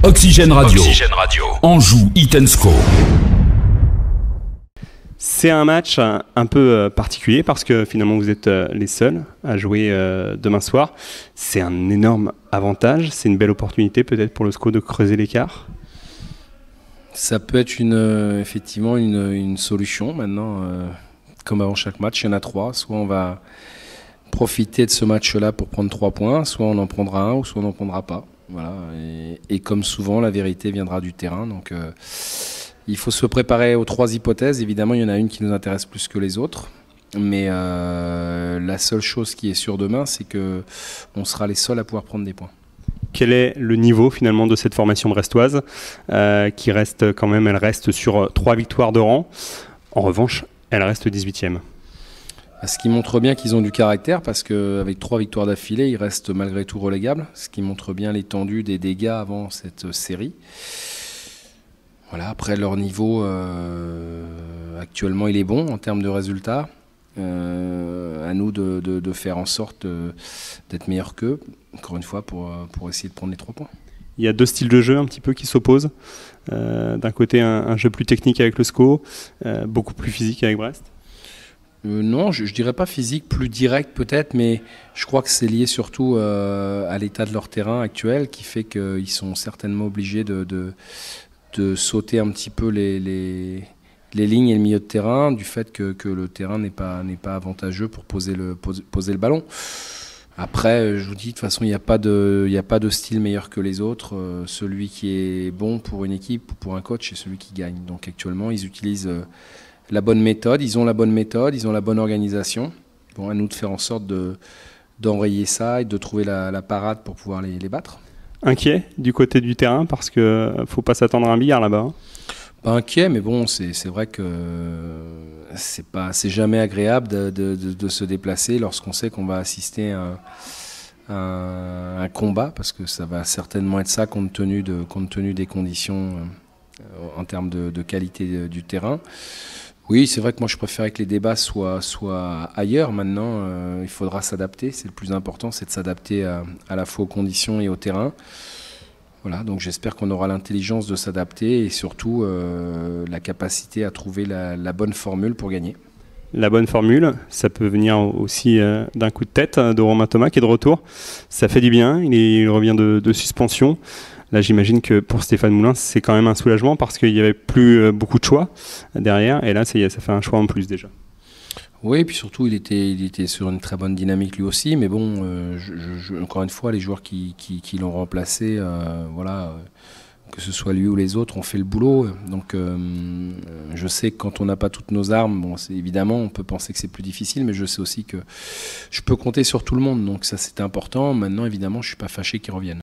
Oxygène Radio. Anjou Hit & Score. C'est un match un peu particulier parce que finalement vous êtes les seuls à jouer demain soir. C'est un énorme avantage, c'est une belle opportunité peut-être pour le SCO de creuser l'écart. Ça peut être effectivement une solution maintenant. Comme avant chaque match, il y en a 3. Soit on va profiter de ce match-là pour prendre 3 points, soit on en prendra un ou soit on n'en prendra pas. Voilà. Et comme souvent, la vérité viendra du terrain. Donc il faut se préparer aux 3 hypothèses. Évidemment, il y en a une qui nous intéresse plus que les autres. Mais la seule chose qui est sûre demain, c'est qu'on sera les seuls à pouvoir prendre des points. Quel est le niveau finalement de cette formation brestoise qui reste quand même, elle reste sur 3 victoires de rang. En revanche, elle reste 18e. Ce qui montre bien qu'ils ont du caractère parce qu'avec 3 victoires d'affilée, ils restent malgré tout relégables. Ce qui montre bien l'étendue des dégâts avant cette série. Voilà, après leur niveau, actuellement il est bon en termes de résultats. À nous de faire en sorte d'être meilleurs qu'eux, encore une fois, pour essayer de prendre les 3 points. Il y a 2 styles de jeu un petit peu qui s'opposent. D'un côté, un jeu plus technique avec le SCO, beaucoup plus physique avec Brest. Non, je dirais pas physique, plus direct peut-être, mais je crois que c'est lié surtout à l'état de leur terrain actuel qui fait qu'ils sont certainement obligés de sauter un petit peu les lignes et le milieu de terrain du fait que le terrain n'est pas avantageux pour poser le ballon. Après, je vous dis, de toute façon, il n'y a pas de style meilleur que les autres. Celui qui est bon pour une équipe ou pour un coach, c'est celui qui gagne. Donc actuellement, ils utilisent la bonne méthode, ils ont la bonne méthode, ils ont la bonne organisation. Bon, à nous de faire en sorte d'enrayer ça et de trouver la parade pour pouvoir les battre. Inquiet du côté du terrain parce qu'il ne faut pas s'attendre à un billard là-bas. Pas inquiet, mais bon, c'est vrai que c'est jamais agréable de se déplacer lorsqu'on sait qu'on va assister à un combat, parce que ça va certainement être ça compte tenu des conditions en termes de qualité du terrain. Oui, c'est vrai que moi je préfère que les débats soient ailleurs. Maintenant, il faudra s'adapter. C'est le plus important, c'est de s'adapter à la fois aux conditions et au terrain. Voilà, donc j'espère qu'on aura l'intelligence de s'adapter et surtout la capacité à trouver la bonne formule pour gagner. La bonne formule, ça peut venir aussi d'un coup de tête de Romain Thomas qui est de retour. Ça fait du bien, il revient de suspension. Là, j'imagine que pour Stéphane Moulin, c'est quand même un soulagement parce qu'il n'y avait plus beaucoup de choix derrière. Et là, ça fait un choix en plus déjà. Oui, et puis surtout, il était sur une très bonne dynamique lui aussi. Mais bon, encore une fois, les joueurs qui l'ont remplacé, voilà, que ce soit lui ou les autres, ont fait le boulot. Donc, je sais que quand on n'a pas toutes nos armes, bon, évidemment, on peut penser que c'est plus difficile, mais je sais aussi que je peux compter sur tout le monde. Donc ça, c'était important. Maintenant, évidemment, je ne suis pas fâché qu'ils reviennent.